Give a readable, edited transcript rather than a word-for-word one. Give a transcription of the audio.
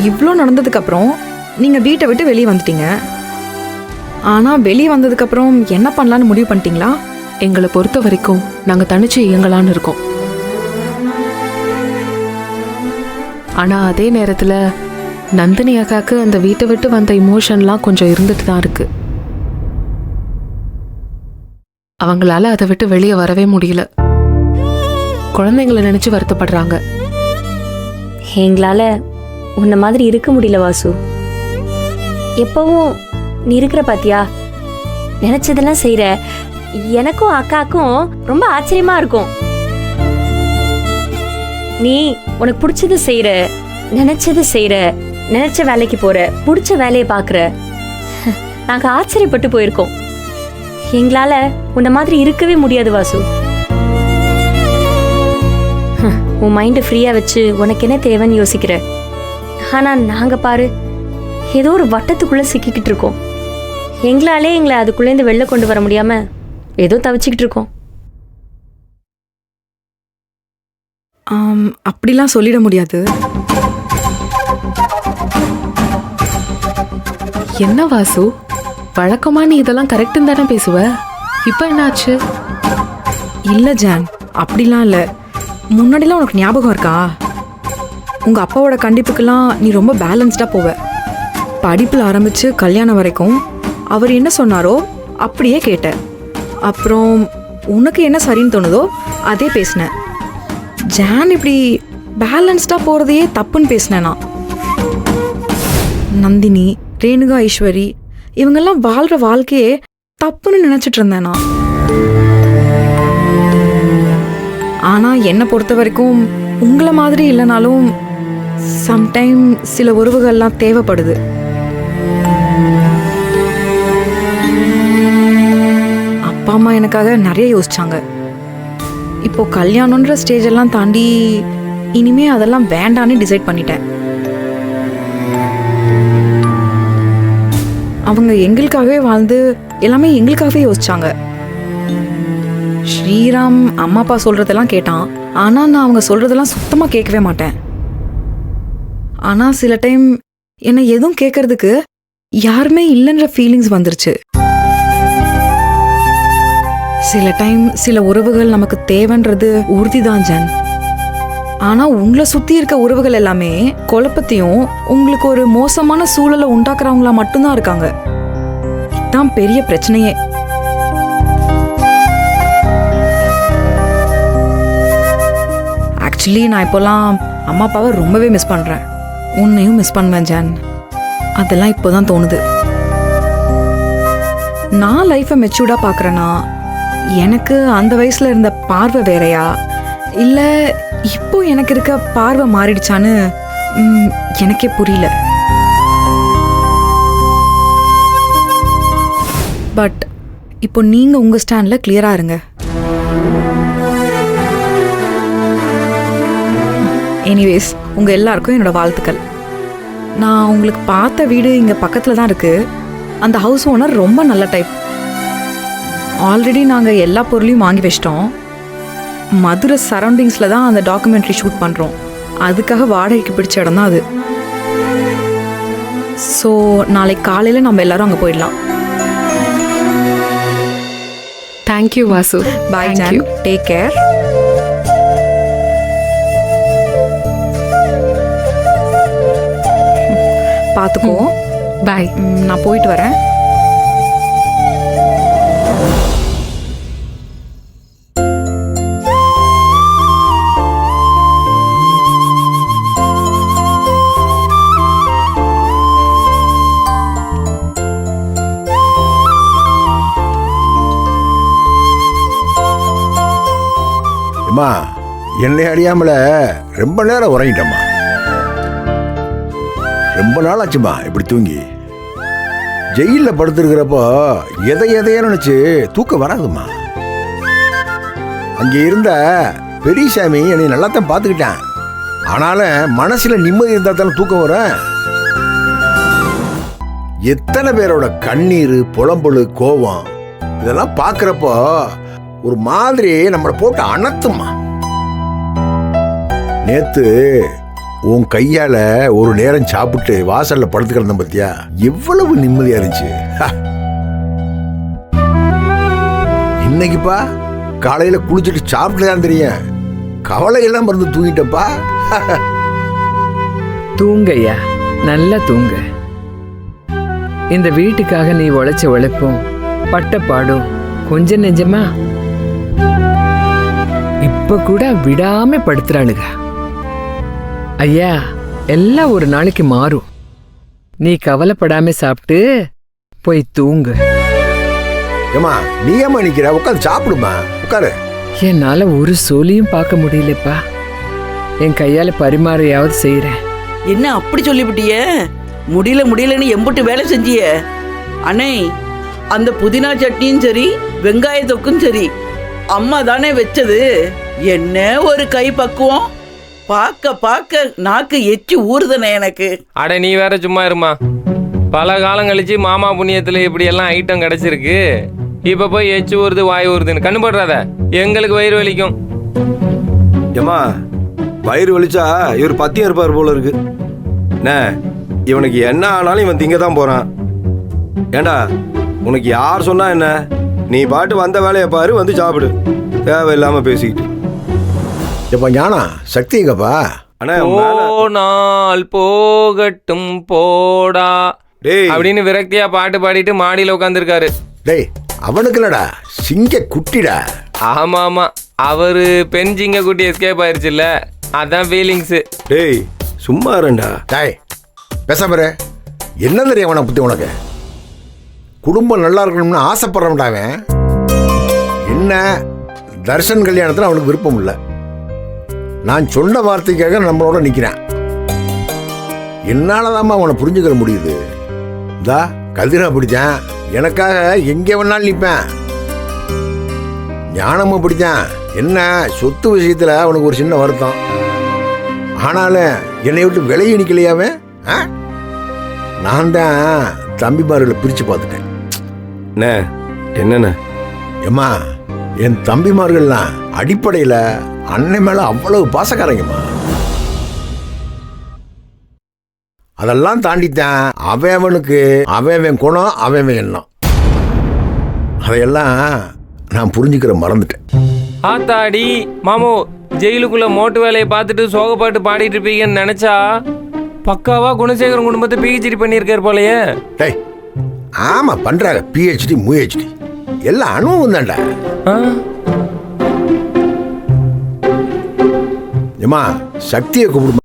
இவ்வளோ நடந்ததுக்கப்புறம் நீங்கள் வீட்டை விட்டு வெளியே வந்துட்டீங்க. ஆனால் வெளியே வந்ததுக்கப்புறம் என்ன பண்ணலான்னு முடிவு பண்ணிட்டீங்களா? எங்களை பொறுத்த வரைக்கும் நாங்கள் தனிச்சு இயங்கலான்னு இருக்கோம். ஆனால் அதே நேரத்தில் நந்தினி அக்காவுக்கு அந்த வீட்டை விட்டு வந்த இமோஷன்லாம் கொஞ்சம் இருந்துட்டு தான் இருக்கு. அவங்களால அதை விட்டு வெளியே வரவே முடியல. குழந்தைங்களை நினைச்சு வருத்தப்படுறாங்க. எங்களால் உன்ன மாதிரி இருக்க முடியல வாசு. எப்பவும் நீ இருக்கிற பாத்தியா, நினைச்சதெல்லாம் செய்யற. எனக்கும் அக்காக்கும் ரொம்ப ஆச்சரியமா இருக்கும். நீ உனக்கு பிடிச்சது செய்யற, நினைச்சது செய்யற, நினைச்ச வேலைக்கு போற, பிடிச்ச வேலையை பாக்குற. நாங்க ஆச்சரியப்பட்டு போயிருக்கோம். எங்களால உன்ன மாதிரி இருக்கவே முடியாது வாசு. உன் மைண்டை ஃப்ரீயா வச்சு உனக்கு என்ன தேவைன்னு யோசிக்கிற. ஆனா நாங்க பாரு, ஏதோ ஒரு வட்டத்துக்குள்ள சிக்கிக்கிட்டு இருக்கோம். எங்களாலே எங்களை அதுக்குள்ளேருந்து வெளில கொண்டு வர முடியாம ஏதோ தவிச்சுக்கிட்டு இருக்கோம். அப்படிலாம் சொல்லிட முடியாது. என்ன வாசு, வழக்கமா நீ இதெல்லாம் கரெக்டுன்னு தானே பேசுவ, இப்போ என்னாச்சு? இல்லை ஜான், அப்படிலாம் இல்லை. முன்னாடிலாம் உனக்கு ஞாபகம் இருக்கா? உங்கள் அப்பாவோட கண்டிப்புக்கெல்லாம் நீ ரொம்ப பேலன்ஸ்டாக போவ. படிப்பில் ஆரம்பித்து கல்யாணம் வரைக்கும் அவர் என்ன சொன்னாரோ அப்படியே கேட்ட. அப்புறம் உனக்கு என்ன சரின்னு தோணுதோ அதே பேசினேன். ஜான் இப்படி பேலன்ஸ்டாக போகிறதையே தப்புன்னு பேசினேன் நான். நந்தினி, ரேணுகா, ஈஸ்வரி இவங்கெல்லாம் வாழ்கிற வாழ்க்கையே தப்புன்னு நினச்சிட்டு இருந்தேன் நான். ஆனால் என்னை பொறுத்த வரைக்கும் உங்களை மாதிரி இல்லைனாலும் சம்டைம் சில உறவுகள்லாம் தேவைப்படுது. அப்பா அம்மா எனக்காக நிறைய யோசிச்சாங்க. இப்போ கல்யாணன்ற ஸ்டேஜ் எல்லாம் தாண்டி இனிமே அதெல்லாம் வேண்டான்னு டிசைட் பண்ணிட்டேன். அவங்க எங்களுக்காகவே வாழ்ந்து எல்லாமே எங்களுக்காகவே யோசிச்சாங்க. ஸ்ரீராம் அம்மா அப்பா சொல்றதெல்லாம் கேட்டான். ஆனா நான் அவங்க சொல்றதெல்லாம் சுத்தமா கேட்கவே மாட்டேன். ஆனா சில டைம் என்னை எதுவும் கேட்கறதுக்கு யாருமே இல்லைன்ற ஃபீலிங்ஸ் வந்துருச்சு. சில டைம் சில உறவுகள் நமக்கு தேவைன்றது உறுதிதான் ஜன். ஆனா உங்களை சுத்தி இருக்க உறவுகள் எல்லாமே குழப்பத்தையும் உங்களுக்கு ஒரு மோசமான சூழலை உண்டாக்குறவங்களா மட்டும்தான் இருக்காங்க. இதுதான் பெரிய பிரச்சனையே. ஆக்சுவலி நான் இப்போலாம் அம்மா அப்பாவை ரொம்பவே மிஸ் பண்ணுறேன். உன்னையும் மிஸ் பண்ணுவேன் ஜான். அதெல்லாம் இப்போதான் தோணுது. நான் லைஃப்பை மெச்சூர்டாக பார்க்குறேன்னா எனக்கு அந்த வயசில் இருந்த பார்வை வேறையா இல்லை இப்போ எனக்கு இருக்க பார்வை மாறிடுச்சான்னு எனக்கே புரியல. பட் இப்போ நீங்கள் உங்கள் ஸ்டாண்டில் கிளியராக இருங்க. எனிவேஸ், உங்கள் எல்லாருக்கும் என்னோட வாழ்த்துக்கள். நான் உங்களுக்கு பார்த்த வீடு இங்கே பக்கத்தில் தான் இருக்குது. அந்த ஹவுஸ் ஓனர் ரொம்ப நல்ல டைப். ஆல்ரெடி நாங்கள் எல்லா பொருளையும் வாங்கி வச்சிட்டோம். மதுரை சரௌண்டிங்ஸில் தான் அந்த டாக்குமெண்ட்ரி ஷூட் பண்ணுறோம். அதுக்காக வாடகைக்கு பிடிச்ச இடம் தான் அது. ஸோ நாளைக்கு காலையில் நம்ம எல்லாரும் அங்கே போயிடலாம். தேங்க்யூ வாசு. பாய் ஜான், டேக் கேர். பார்த்துக்கோ. பாய். நான் போயிட்டு வரேன். அம்மா, என்னை அறியாமல ரொம்ப நேரம் உறங்கிட்டம்மா. ரொம்ப நாள் ஆச்சுமா இப்படி தூங்கி. ஜெயிலில் படுத்துருக்கிறப்போ எதையோ நினைச்சு தூக்கம் வராதுமா. அங்கே இருந்த பெரியசாமி என்னை நல்லாத்தான் பார்த்துக்கிட்டேன். ஆனாலும் மனசுல நிம்மதி இருந்தா தானே தூக்கம் வரும். எத்தனை பேரோட கண்ணீர், புலம்புழு, கோபம் இதெல்லாம் பார்க்குறப்போ ஒரு மாதிரி நம்மளை போட்டு அணத்துமா. நேத்து உன் கையால ஒரு நேரம் சாப்பிட்டு வாசல்ல படுத்து கிடந்தேன் பத்தியா, எவ்வளவு நிம்மதியா இருந்துச்சு. இன்னைக்குப்பா காலையில குளிச்சுட்டு சாப்பிட்டு தான் தெரியும், கவலையெல்லாம் மறந்து தூங்கிட்டப்பா. தூங்கய்யா, நல்லா தூங்க. இந்த வீட்டுக்காக நீ உழைச்ச உழைப்பும் பட்ட பாடும் கொஞ்சம் நெஞ்சமா? இப்ப கூட விடாம படுத்துறாளுங்க. ஐயா, எல்லாம் ஒரு நாளைக்கு மாறும். நீ கவலைப்படாம சாப்பிட்டு போய் தூங்கு. ஏமா நீ ஏமா நிக்கிற? உட்காந்து சாப்பிடுமா, உட்காரு. என்னால ஒரு சோலியும் பார்க்க முடியலப்பா. என் கையால பரிமாறையாவது செய்யறேன். என்ன அப்படி சொல்லிவிட்டிய? முடியலன்னு எம்புட்டு வேலை செஞ்சிய. அண்ணே, அந்த புதினா சட்னியும் சரி வெங்காய தொக்கும் சரி அம்மா தானே வச்சது. என்ன ஒரு கை பக்குவம்! பார்க்க பார்க்க நாக்கு எச்சி ஊறுதனே எனக்கு. அட நீ வேற சும்மா இருமா. பல காலம் கழிச்சு மாமா புண்ணியத்துல இப்படி எல்லாம் ஐட்டம் கிடைச்சிருக்கு. இப்ப போய் எச்சு ஊறுது வாய் ஊறுதுன்னு கண்ணு போடுறாத, எங்களுக்கு வயிறு வலிக்கும். ஏமா வயிறு வலிச்சா இவர் பத்தியம் இருப்பார் போல இருக்கு. என்ன இவனுக்கு என்ன ஆனாலும் இவன் திங்க தான் போறான். ஏண்டா உனக்கு யார் சொன்னா என்ன? நீ பாட்டு வந்த வேலையை பாரு, வந்து சாப்பிடு. தேவையில்லாம பேசிக்கிட்டு. எப்பா ஞானா, சக்தி எங்கப்பா? அண்ணா போனால் போகட்டும் போடா டேய் அப்படின்னு விரக்தியா பாட்டு பாடிட்டு மாடியில உட்காந்துருக்காரு. டேய், அவனுக்கு இல்லடா, சிங்க குட்டிடா. ஆமா ஆமா, அவரு பெண் சிங்க குட்டி எஸ்கேப் ஆயிருச்சுல்ல, அதான் ஃபீலிங்ஸ். டேய் சும்மா இருண்டா. டேய் பேசாம இரு. என்ன தெரியும் அவனை பத்தி உனக்கு? குடும்பம் நல்லா இருக்கணும்னு ஆசைப்படுறவன்டாவன். என்ன தர்ஷன் கல்யாணத்தில் அவனுக்கு விருப்பம் இல்லை. நான் சொன்ன வார்த்தைக்காக நம்மளோட நிற்கிறேன். என்னாலதாம்மா அவனை புரிஞ்சுக்கிற முடியுது. இந்தா கதிரா பிடிச்சான், எனக்காக எங்கே வேணாலும் நிற்பேன். ஞானமும் பிடிச்சான், என்ன சொத்து விஷயத்தில் அவனுக்கு ஒரு சின்ன வருத்தம். ஆனாலும் என்னை விட்டு விலையை நிற்கலையாவே. நான் தான் தம்பிமார்களை பிரித்து பார்த்துட்டேன். என்னண்ணே? ஏம்மா, என் தம்பிமார்கள்லாம் அடிப்படையில் அண்ணன் மேலே அவ்வளவு பாசக்காரங்கம்மா. அதெல்லாம் தாண்டித்தான் அவனுக்கு அவன் குணம், அவன் எண்ணம். அதையெல்லாம் நான் புரிஞ்சுக்கிற மறந்துட்டேன். ஆத்தாடி மாமோ, ஜெயிலுக்குள்ள மோட்டு வேலையை பார்த்துட்டு சோகப்பாட்டு பாடிட்டு இருப்பீங்கன்னு நினைச்சா பக்காவா குணசேகரன் குடும்பத்தை பிஹெச்டி பண்ணியிருக்காரு போலயே. டேய், ஆமா பண்றாங்க. பிஹெச்டி முஹெச்டி எல்லாம் அனுபவம் தான்டா. ஏமா சக்தியை கூப்பிடுமா.